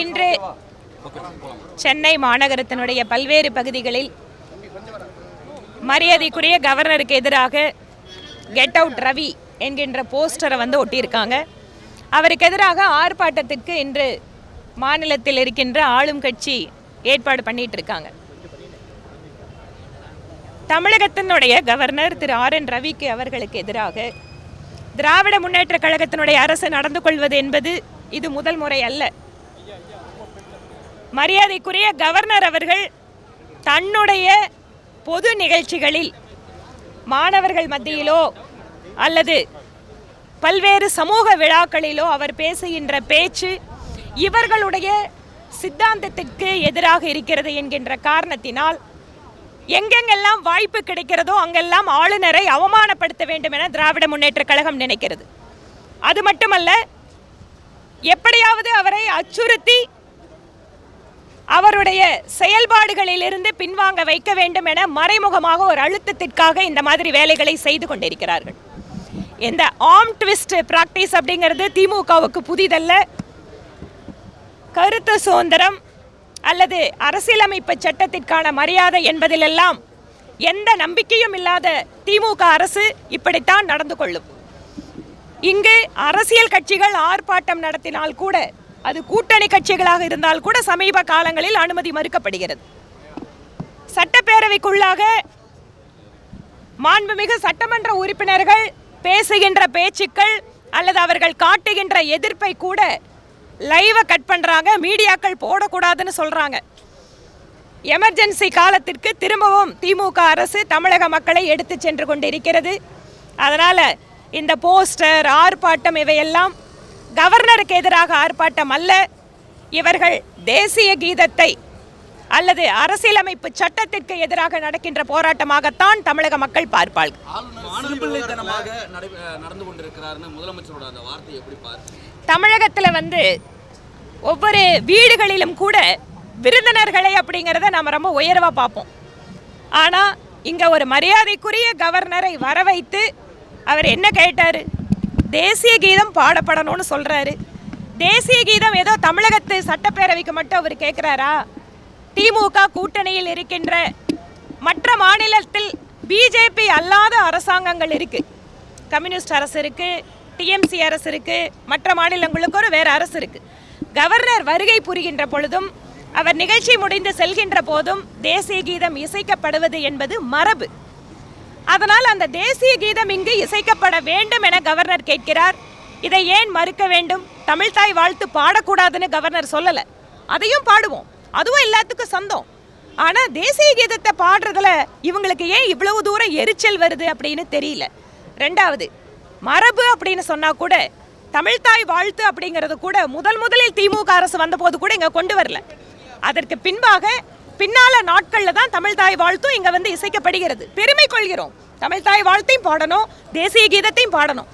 இன்று சென்னை மாநகரத்தினுடைய பல்வேறு பகுதிகளில் மரியாதைக்குரிய கவர்னருக்கு எதிராக கெட் அவுட் ரவி என்கின்ற போஸ்டரை ஒட்டியிருக்காங்க. அவருக்கு எதிராக ஆர்ப்பாட்டத்திற்கு இன்று மாநிலத்தில் இருக்கின்ற ஆளும் கட்சி ஏற்பாடு பண்ணிட்டு இருக்காங்க. தமிழகத்தினுடைய கவர்னர் திரு RN ரவிக்கு அவர்களுக்கு எதிராக திராவிட முன்னேற்ற கழகத்தினுடைய அரசு நடந்து கொள்வது என்பது இது முதல் முறை அல்ல. மரியாதைக்குரிய கவர்னர் அவர்கள் தன்னுடைய பொது நிகழ்ச்சிகளில் மாணவர்கள் மத்தியிலோ அல்லது பல்வேறு சமூக விழாக்களிலோ அவர் பேசுகின்ற பேச்சு இவர்களுடைய சித்தாந்தத்திற்கு எதிராக இருக்கிறது என்கின்ற காரணத்தினால் எங்கெங்கெல்லாம் வாய்ப்பு கிடைக்கிறதோ அங்கெல்லாம் ஆளுநரை அவமானப்படுத்த வேண்டும் என திராவிட முன்னேற்ற கழகம் நினைக்கிறது. அது மட்டுமல்ல, எப்படியாவது அவரை அச்சுறுத்தி அவருடைய செயல்பாடுகளிலிருந்து பின்வாங்க வைக்க வேண்டும் என மறைமுகமாக ஒரு அழுத்தத்திற்காக இந்த மாதிரி வேலைகளை செய்து கொண்டிருக்கிறார்கள். இந்த ஆர்ம் ட்விஸ்ட் பிராக்டிஸ் அப்படிங்கிறது திமுகவுக்கு புதிதல்ல. கருத்து சுதந்திரம் அல்லது அரசியலமைப்பு சட்டத்திற்கான மரியாதை என்பதிலெல்லாம் எந்த நம்பிக்கையும் இல்லாத திமுக அரசு இப்படித்தான் நடந்து கொள்ளும். இங்கு அரசியல் கட்சிகள் ஆர்ப்பாட்டம் நடத்தினால் கூட, அது கூட்டணி கட்சிகளாக இருந்தால் கூட சமீப காலங்களில் அனுமதி மறுக்கப்படுகிறது. சட்டப்பேரவைக்குள்ளாக மாண்புமிகு சட்டமன்ற உறுப்பினர்கள் பேசுகின்ற பேச்சுக்கள் அல்லது அவர்கள் காட்டுகின்ற எதிர்ப்பை கூட லைவை கட் பண்ணுறாங்க, மீடியாக்கள் போடக்கூடாதுன்னு சொல்கிறாங்க. எமர்ஜென்சி காலத்திற்கு திரும்பவும் திமுக அரசு தமிழக மக்களை எடுத்து சென்று கொண்டிருக்கிறது. அதனால் இந்த போஸ்டர் ஆர்ப்பாட்டம் இவையெல்லாம் கவர்னருக்கு எதிராக ஆர்ப்பாட்டம் அல்ல. இவர்கள் தேசிய கீதத்தை அல்லது அரசியலமைப்பு சட்டத்திற்கு எதிராக நடக்கின்ற போராட்டமாகத்தான் தமிழக மக்கள் பார்ப்பார்கள். தமிழகத்தில் ஒவ்வொரு வீடுகளிலும் கூட விருந்தினர்களை அப்படிங்கிறத நம்ம ரொம்ப உயர்வாக பார்ப்போம். ஆனால் இங்கே ஒரு மரியாதைக்குரிய கவர்னரை வர வைத்து அவர் என்ன கேட்டார்? தேசிய கீதம் பாடப்படணும்னு சொல்கிறாரு. தேசிய கீதம் ஏதோ தமிழகத்து சட்டப்பேரவைக்கு மட்டும் அவர் கேட்குறாரா? திமுக கூட்டணியில் இருக்கின்ற மற்ற மாநிலத்தில் பிஜேபி அல்லாத அரசாங்கங்கள் இருக்குது. கம்யூனிஸ்ட் அரசு இருக்குது, டிஎம்சி அரசு இருக்குது, மற்ற மாநிலங்களுக்கு ஒரு வேறு அரசு இருக்குது. கவர்னர் வருகை புரிகின்ற பொழுதும் அவர் நிகழ்ச்சி முடிந்து செல்கின்ற போதும் தேசிய கீதம் இசைக்கப்படுவது என்பது மரபு. அதனால் அந்த தேசிய கீதம் இங்கு இசைக்கப்பட வேண்டும் என கவர்னர் கேட்கிறார். இதை ஏன் மறுக்க வேண்டும்? தமிழ்தாய் வாழ்த்து பாடக்கூடாதுன்னு கவர்னர் சொல்லலை, அதையும் பாடுவோம், அதுவும் எல்லாத்துக்கும் சொந்தம். ஆனால் தேசிய கீதத்தை பாடுறதுல இவங்களுக்கு ஏன் இவ்வளவு தூரம் எரிச்சல் வருது அப்படின்னு தெரியல. ரெண்டாவது, மரபு அப்படின்னு சொன்னால் கூட தமிழ்தாய் வாழ்த்து அப்படிங்கிறது கூட முதலில் திமுக அரசு வந்தபோது கூட இங்கே கொண்டு வரல. அதற்கு பின்னால நாட்களில் தான் தமிழ்தாய் வாழ்த்தும் இங்கே இசைக்கப்படுகிறது. பெருமை கொள்கிறோம், தமிழ்தாய் வாழ்த்தையும் பாடணும், தேசிய கீதத்தையும் பாடணும்.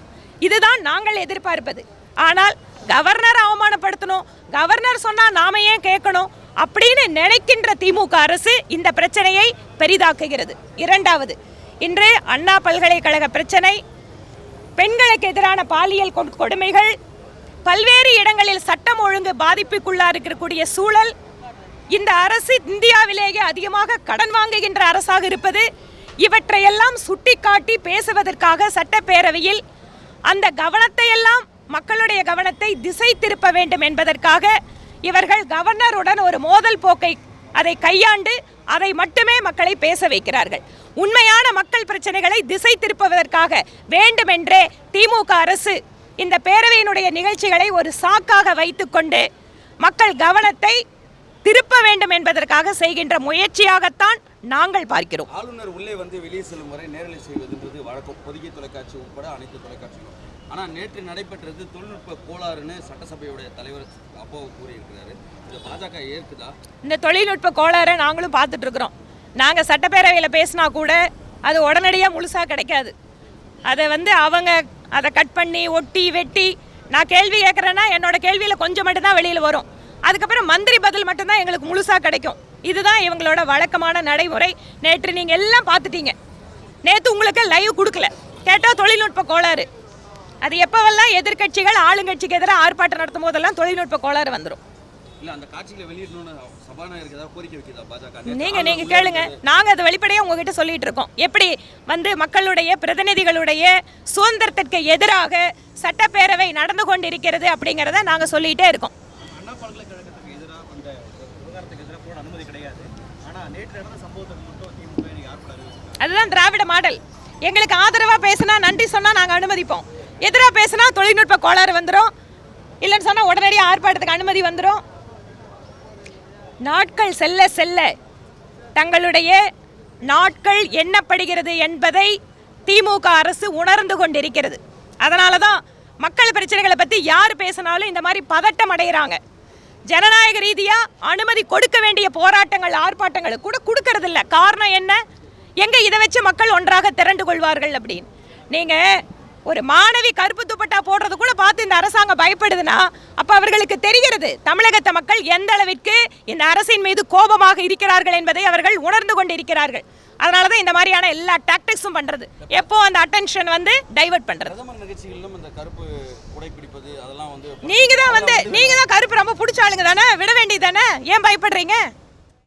இதுதான் நாங்கள் எதிர்பார்ப்பது. ஆனால் கவர்னர் அவமானப்படுத்தணும், கவர்னர் சொன்னால் நாம ஏன் கேட்கணும் அப்படின்னு நினைக்கின்ற திமுக அரசு இந்த பிரச்சனையை பெரிதாக்குகிறது. இரண்டாவது, இன்று அண்ணா பல்கலைக்கழக பிரச்சனை, பெண்களுக்கு எதிரான பாலியல் கொடுமைகள், பல்வேறு இடங்களில் சட்டம் ஒழுங்கு பாதிப்புக்குள்ளா இருக்கக்கூடிய சூழல், இந்த அரசு இந்தியாவிலேயே அதிகமாக கடன் வாங்குகின்ற அரசாக இருப்பது, இவற்றையெல்லாம் சுட்டிக்காட்டி பேசுவதற்காக சட்டப்பேரவையில் அந்த கவனத்தை எல்லாம் மக்களுடைய கவனத்தை திசை திருப்ப வேண்டும் என்பதற்காக இவர்கள் கவர்னருடன் ஒரு மோதல் போக்கை அதை கையாண்டு அதை மட்டுமே மக்களை பேச வைக்கிறார்கள். உண்மையான மக்கள் பிரச்சனைகளை திசை திருப்புவதற்காக வேண்டுமென்றே திமுக அரசு இந்த பேரவையினுடைய நிகழ்ச்சிகளை ஒரு சாக்காக வைத்துக்கொண்டு மக்கள் கவனத்தை திருப்ப வேண்டும் என்பதற்காக செய்கின்ற முயற்சியாகத்தான் நாங்கள் பார்க்கிறோம். ஆளுநர் உள்ளே வெளியே செல்லும் வரை நேரலை செய்வதுன்றது வழக்கம், பொதிகை தொலைக்காட்சி உட்பட அனைத்து தொலைக்காட்சிகளும். ஆனால் நேற்று நடைபெற்றது தொழில்நுட்ப கோளாறுன்னு சட்டசபையுடைய தலைவர் அப்போ கூறியிருக்கிறாரு. இது பாஜக ஏற்குதா? இந்த தொழில்நுட்ப கோளாறை நாங்களும் பார்த்துட்டு இருக்கிறோம். நாங்கள் சட்டப்பேரவையில் பேசினா கூட அது உடனடியாக முழுசாக கிடைக்காது. அதை அவங்க அதை கட் பண்ணி ஒட்டி வெட்டி, நான் கேள்வி கேட்குறேன்னா என்னோட கேள்வியில் கொஞ்சம் மட்டும்தான் வெளியில் வரும், அதுக்கப்புறம் மந்திரி பதில் மட்டும்தான் எங்களுக்கு முழுசாக கிடைக்கும். இதுதான் இவங்களோட வழக்கமான நடைமுறை. நேற்று நீங்கள் எல்லாம் பார்த்துட்டீங்க. நேற்று உங்களுக்கு லைவ் கொடுக்கல, கேட்டால் தொழில்நுட்ப கோளாறு. அது எப்போவெல்லாம் எதிர்கட்சிகள் ஆளுங்கட்சிக்கு எதிராக ஆர்ப்பாட்டம் நடத்தும் போதெல்லாம் தொழில்நுட்ப கோளாறு வந்துடும். இல்ல அந்த காட்சிகளை வெளியிடணும்னு சபாநாயகருக்கு ஏதாவது கோரிக்கை வைக்கிறதா பாஜக? நீங்க கேளுங்க, நாங்க அதை வெளிப்படையா உங்ககிட்ட சொல்லிட்டு இருக்கோம். எப்படி வந்து மக்களுடைய பிரதிநிதிகளுடைய சுதந்திரத்திற்கு எதிராக சட்டப்பேரவை நடந்து கொண்டிருக்கிறது அப்படிங்கிறத நாங்க சொல்லிட்டே இருக்கோம். அண்ணா பல்கலைக்கழகத்துக்கு எதிராக அந்த விவகாரத்துக்கு எதிராக கூட அனுமதி கிடையாது. ஆனா நேற்று நடந்த சம்பவத்துக்கு மட்டும் திமுக யார் கூட அறிவிச்சிருக்காங்க? அதுதான் திராவிட மாடல். எங்களுக்கு ஆதரவா பேசினா நன்றி சொன்னா நாங்க அனுமதிப்போம், எதிராக பேசினா தொழில்நுட்ப கோளாறு வந்துடும், இல்லைன்னு சொன்னா உடனடியாக ஆர்ப்பாட்டத்துக்கு அனுமதி வந்துடும். நாட்கள் செல்ல செல்ல தங்களுடைய நாட்கள் எண்ணப்படுகிறது என்பதை திமுக அரசு உணர்ந்து கொண்டிருக்கிறது. அதனால தான் மக்கள் பிரச்சனைகளை பற்றி யார் பேசினாலும் இந்த மாதிரி பதட்டம் அடைகிறாங்க. ஜனநாயக ரீதியாக அனுமதி கொடுக்க வேண்டிய போராட்டங்கள் ஆர்ப்பாட்டங்கள் கூட கொடுக்கறது இல்லை. காரணம் என்ன? எங்கே இதை வச்சு மக்கள் ஒன்றாக திரண்டு கொள்வார்கள் அப்படின்னு. நீங்கள் ஒரு மாணவி கருப்பு துப்பட்டா போடுறது கூட பார்த்து இந்த அரசாங்கம் பயப்படுதுன்னா அப்போ அவர்களுக்கு தெரிகிறது தமிழகத்த மக்கள் எந்த அளவிற்கு இந்த அரசின் மீது கோபமாக இருக்கிறார்கள் என்பதை அவர்கள் உணர்ந்து கொண்டிருக்கிறார்கள். அதனால தான் இந்த மாதிரியான எல்லா டாக்டிக்ஸும் பண்ணுறது, எப்போ அந்த அட்டென்ஷன் வந்து டைவர்ட் பண்ணுறது. பிரதமர் நிகழ்ச்சிகளிலும் இந்த கருப்பு குடைப்பிடிப்பது அதெல்லாம் வந்து நீங்கள் தான் கருப்பு ரொம்ப பிடிச்ச ஆளுங்க தானே, விட வேண்டியது தானே, ஏன் பயப்படுறீங்க?